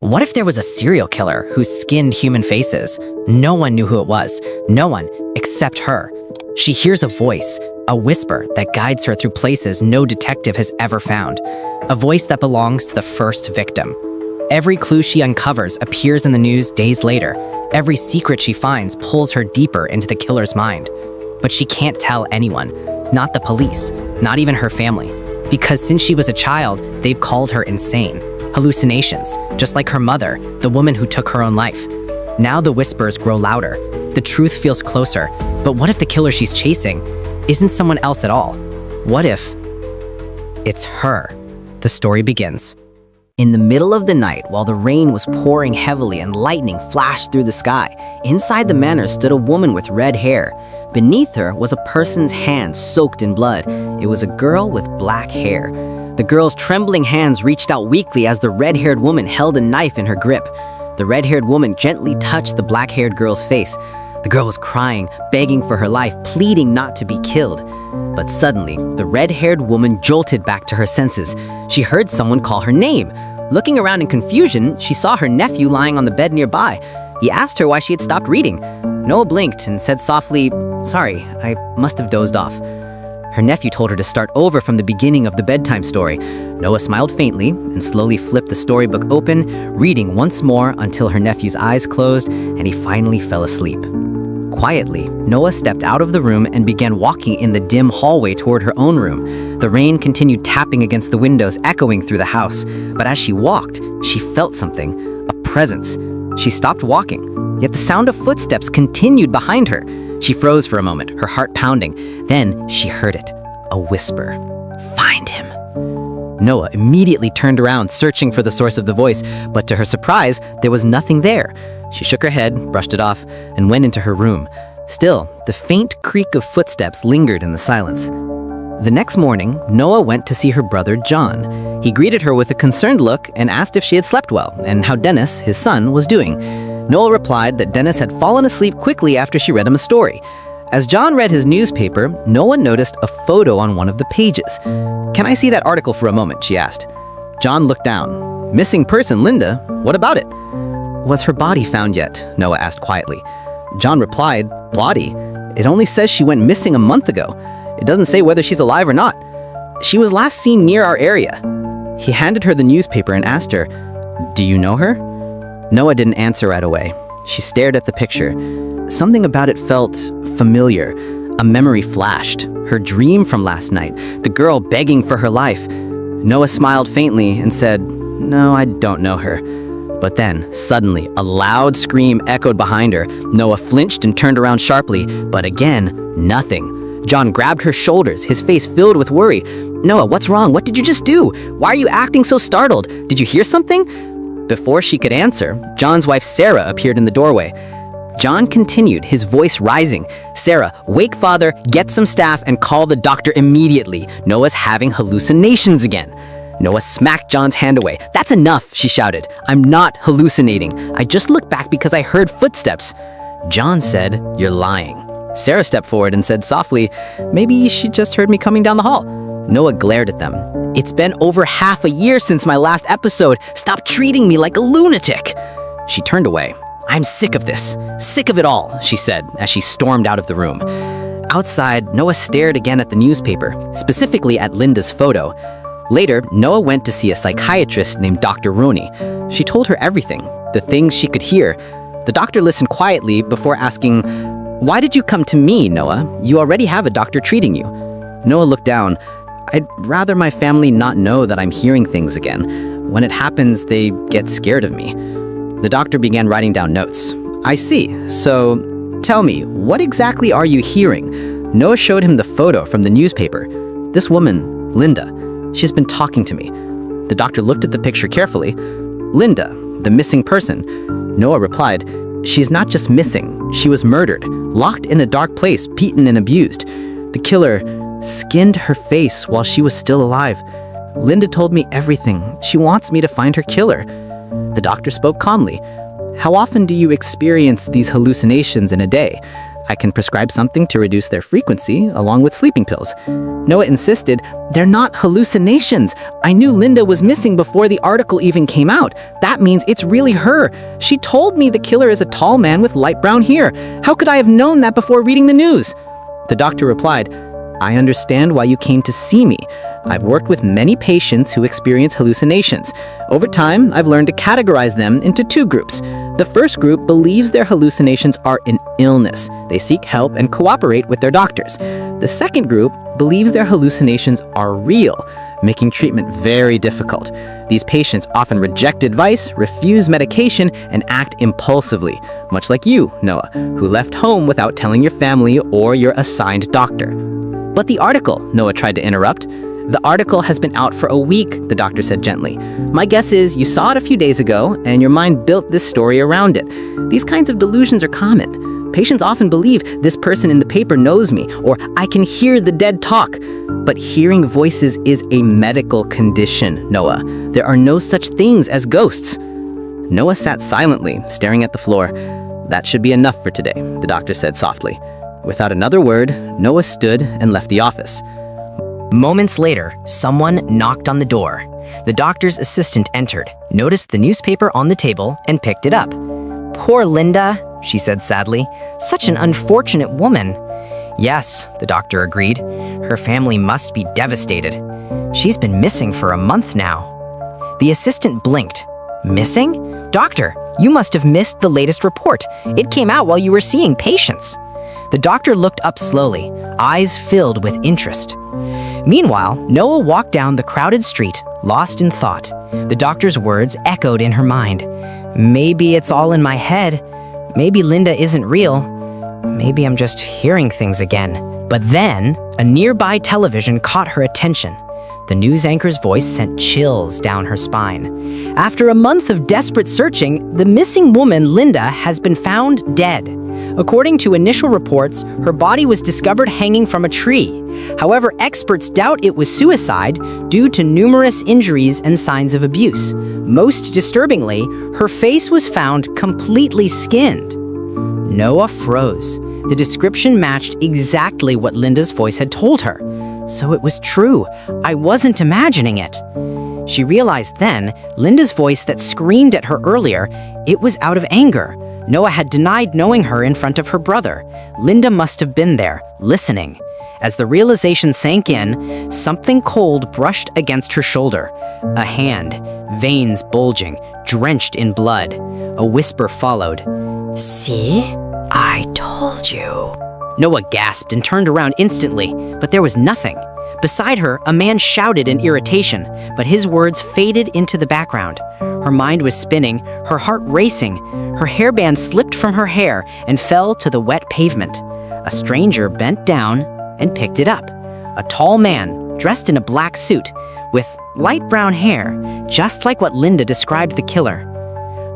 What if there was a serial killer who skinned human faces? No one knew who it was. No one except her. She hears a voice, a whisper that guides her through places no detective has ever found. A voice that belongs to the first victim. Every clue she uncovers appears in the news days later. Every secret she finds pulls her deeper into the killer's mind. But she can't tell anyone, not the police, not even her family. Because since she was a child, they've called her insane. Hallucinations, just like her mother, the woman who took her own life. Now the whispers grow louder. The truth feels closer. But what if the killer she's chasing isn't someone else at all? What if it's her? The story begins. In the middle of the night, while the rain was pouring heavily and lightning flashed through the sky, inside the manor stood a woman with red hair. Beneath her was a person's hand soaked in blood. It was a girl with black hair. The girl's trembling hands reached out weakly as the red-haired woman held a knife in her grip. The red-haired woman gently touched the black-haired girl's face. The girl was crying, begging for her life, pleading not to be killed. But suddenly, the red-haired woman jolted back to her senses. She heard someone call her name. Looking around in confusion, she saw her nephew lying on the bed nearby. He asked her why she had stopped reading. Noah blinked and said softly, "Sorry, I must have dozed off." Her nephew told her to start over from the beginning of the bedtime story. Noah smiled faintly and slowly flipped the storybook open, reading once more until her nephew's eyes closed and he finally fell asleep. Quietly, Noah stepped out of the room and began walking in the dim hallway toward her own room. The rain continued tapping against the windows, echoing through the house. But as she walked, she felt something, a presence. She stopped walking, yet the sound of footsteps continued behind her. She froze for a moment, her heart pounding. Then she heard it, a whisper. "Find him." Noah immediately turned around, searching for the source of the voice, but to her surprise, there was nothing there. She shook her head, brushed it off, and went into her room. Still, the faint creak of footsteps lingered in the silence. The next morning, Noah went to see her brother John. He greeted her with a concerned look and asked if she had slept well and how Dennis, his son, was doing. Noah replied that Dennis had fallen asleep quickly after she read him a story. As John read his newspaper, Noah noticed a photo on one of the pages. "Can I see that article for a moment?" she asked. John looked down. "Missing person, Linda. What about it?" "Was her body found yet?" Noah asked quietly. John replied, "Body? It only says she went missing a month ago. It doesn't say whether she's alive or not. She was last seen near our area." He handed her the newspaper and asked her, "Do you know her?" Noah didn't answer right away. She stared at the picture. Something about it felt familiar. A memory flashed. Her dream from last night. The girl begging for her life. Noah smiled faintly and said, "No, I don't know her." But then, suddenly, a loud scream echoed behind her. Noah flinched and turned around sharply, but again, nothing. John grabbed her shoulders, his face filled with worry. "Noah, what's wrong? What did you just do? Why are you acting so startled? Did you hear something?" Before she could answer, John's wife Sarah appeared in the doorway. John continued, his voice rising. "Sarah, wake father, get some staff, and call the doctor immediately. Noah's having hallucinations again." Noah smacked John's hand away. "That's enough," she shouted. "I'm not hallucinating. I just looked back because I heard footsteps." John said, "You're lying." Sarah stepped forward and said softly, "Maybe she just heard me coming down the hall." Noah glared at them. "It's been over half a year since my last episode. Stop treating me like a lunatic." She turned away. "I'm sick of this. Sick of it all," she said as she stormed out of the room. Outside, Noah stared again at the newspaper, specifically at Linda's photo. Later, Noah went to see a psychiatrist named Dr. Roney. She told her everything, the things she could hear. The doctor listened quietly before asking, "Why did you come to me, Noah? You already have a doctor treating you." Noah looked down. "I'd rather my family not know that I'm hearing things again. When it happens, they get scared of me." The doctor began writing down notes. "I see. So, tell me, what exactly are you hearing?" Noah showed him the photo from the newspaper. "This woman, Linda, she's been talking to me." The doctor looked at the picture carefully. "Linda, the missing person." Noah replied, "She's not just missing. She was murdered, locked in a dark place, beaten and abused. The killer skinned her face while she was still alive. Linda told me everything. She wants me to find her killer." The doctor spoke calmly. "How often do you experience these hallucinations in a day?" I can prescribe something to reduce their frequency, along with sleeping pills. Noah insisted, they're not hallucinations. I knew Linda was missing before the article even came out. That means it's really her. She told me the killer is a tall man with light brown hair. How could I have known that before reading the news? The doctor replied, I understand why you came to see me. I've worked with many patients who experience hallucinations. Over time, I've learned to categorize them into two groups. The first group believes their hallucinations are an illness. They seek help and cooperate with their doctors. The second group believes their hallucinations are real, making treatment very difficult. These patients often reject advice, refuse medication, and act impulsively, much like you, Noah, who left home without telling your family or your assigned doctor. But the article, Noah tried to interrupt. The article has been out for a week, the doctor said gently. My guess is you saw it a few days ago, and your mind built this story around it. These kinds of delusions are common. Patients often believe this person in the paper knows me, or I can hear the dead talk. But hearing voices is a medical condition, Noah. There are no such things as ghosts. Noah sat silently, staring at the floor. That should be enough for today, the doctor said softly. Without another word, Noah stood and left the office. Moments later, someone knocked on the door. The doctor's assistant entered, noticed the newspaper on the table, and picked it up. Poor Linda, she said sadly. Such an unfortunate woman. Yes, the doctor agreed. Her family must be devastated. She's been missing for a month now. The assistant blinked. Missing? Doctor, you must have missed the latest report. It came out while you were seeing patients. The doctor looked up slowly, eyes filled with interest. Meanwhile, Noah walked down the crowded street, lost in thought. The doctor's words echoed in her mind. Maybe it's all in my head. Maybe Linda isn't real. Maybe I'm just hearing things again. But then, a nearby television caught her attention. The news anchor's voice sent chills down her spine. After a month of desperate searching, the missing woman, Linda, has been found dead. According to initial reports, her body was discovered hanging from a tree. However, experts doubt it was suicide due to numerous injuries and signs of abuse. Most disturbingly, her face was found completely skinned. Noah froze. The description matched exactly what Linda's voice had told her. So it was true. I wasn't imagining it. She realized then, Linda's voice that screamed at her earlier, it was out of anger. Noah had denied knowing her in front of her brother. Linda must have been there, listening. As the realization sank in, something cold brushed against her shoulder. A hand, veins bulging, drenched in blood. A whisper followed. See? I told you. Noah gasped and turned around instantly, but there was nothing. Beside her, a man shouted in irritation, but his words faded into the background. Her mind was spinning, her heart racing. Her hairband slipped from her hair and fell to the wet pavement. A stranger bent down and picked it up. A tall man, dressed in a black suit, with light brown hair, just like what Linda described the killer.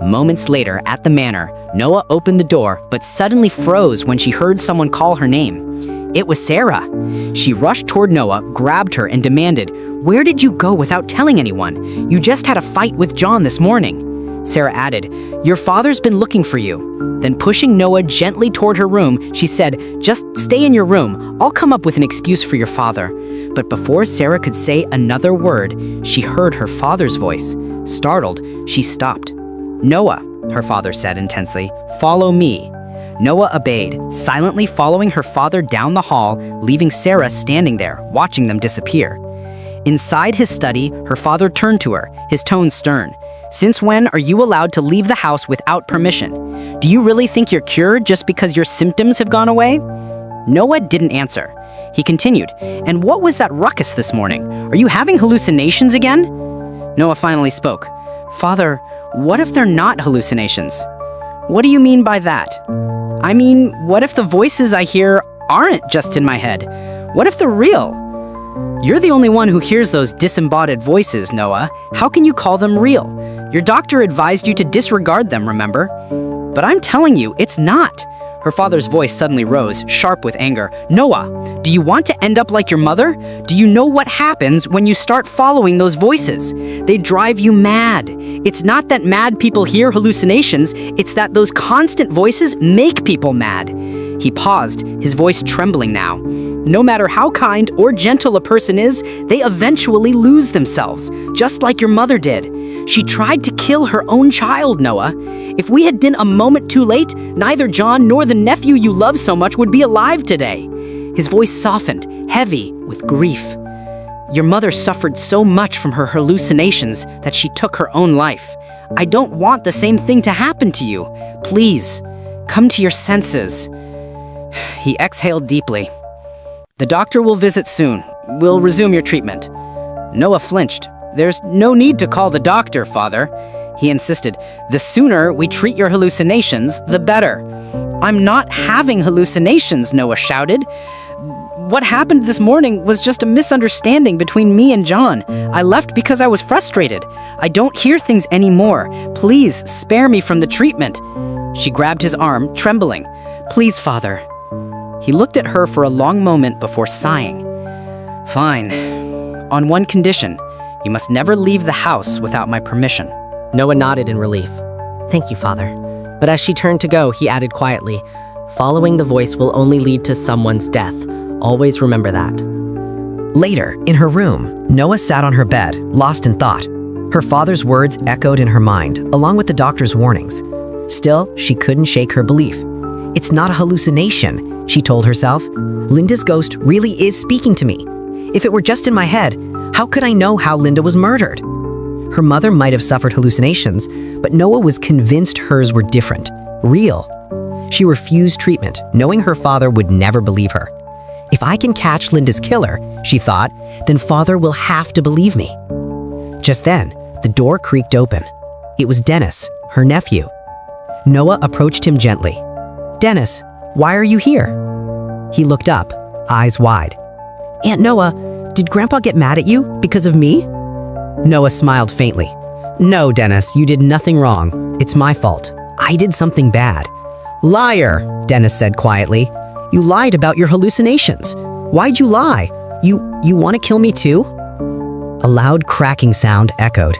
Moments later, at the manor, Noah opened the door, but suddenly froze when she heard someone call her name. It was Sarah. She rushed toward Noah, grabbed her, and demanded, "Where did you go without telling anyone? You just had a fight with John this morning." Sarah added, "Your father's been looking for you." Then pushing Noah gently toward her room, she said, "Just stay in your room. I'll come up with an excuse for your father." But before Sarah could say another word, she heard her father's voice. Startled, she stopped. "Noah," her father said intensely, "follow me." Noah obeyed, silently following her father down the hall, leaving Sarah standing there, watching them disappear. Inside his study, her father turned to her, his tone stern. "Since when are you allowed to leave the house without permission? Do you really think you're cured just because your symptoms have gone away?" Noah didn't answer. He continued, "And what was that ruckus this morning? Are you having hallucinations again?" Noah finally spoke. "Father, what if they're not hallucinations?" "What do you mean by that?" "I mean, what if the voices I hear aren't just in my head? What if they're real?" "You're the only one who hears those disembodied voices, Noah. How can you call them real? Your doctor advised you to disregard them, remember?" "But I'm telling you, it's not." Her father's voice suddenly rose, sharp with anger. "Noah, do you want to end up like your mother? Do you know what happens when you start following those voices? They drive you mad. It's not that mad people hear hallucinations, it's that those constant voices make people mad." He paused, his voice trembling now. No matter how kind or gentle a person is, they eventually lose themselves, just like your mother did. She tried to kill her own child, Noah. If we had been a moment too late, neither John nor the nephew you love so much would be alive today. His voice softened, heavy with grief. Your mother suffered so much from her hallucinations that she took her own life. I don't want the same thing to happen to you. Please, come to your senses. He exhaled deeply. The doctor will visit soon. We'll resume your treatment. Noah flinched. There's no need to call the doctor, Father. He insisted. The sooner we treat your hallucinations, the better. I'm not having hallucinations, Noah shouted. What happened this morning was just a misunderstanding between me and John. I left because I was frustrated. I don't hear things anymore. Please spare me from the treatment. She grabbed his arm, trembling. Please, Father. He looked at her for a long moment before sighing. Fine. On one condition. You must never leave the house without my permission. Noah nodded in relief. Thank you, Father. But as she turned to go, he added quietly, following the voice will only lead to someone's death. Always remember that. Later, in her room, Noah sat on her bed, lost in thought. Her father's words echoed in her mind, along with the doctor's warnings. Still, she couldn't shake her belief. It's not a hallucination, she told herself. Linda's ghost really is speaking to me. If it were just in my head, how could I know how Linda was murdered? Her mother might have suffered hallucinations, but Noah was convinced hers were different, real. She refused treatment, knowing her father would never believe her. If I can catch Linda's killer, she thought, then Father will have to believe me. Just then, the door creaked open. It was Dennis, her nephew. Noah approached him gently. Dennis, why are you here? He looked up, eyes wide. Aunt Noah, did Grandpa get mad at you because of me? Noah smiled faintly. No, Dennis, you did nothing wrong. It's my fault. I did something bad. Liar, Dennis said quietly. You lied about your hallucinations. Why'd you lie? You want to kill me too? A loud cracking sound echoed.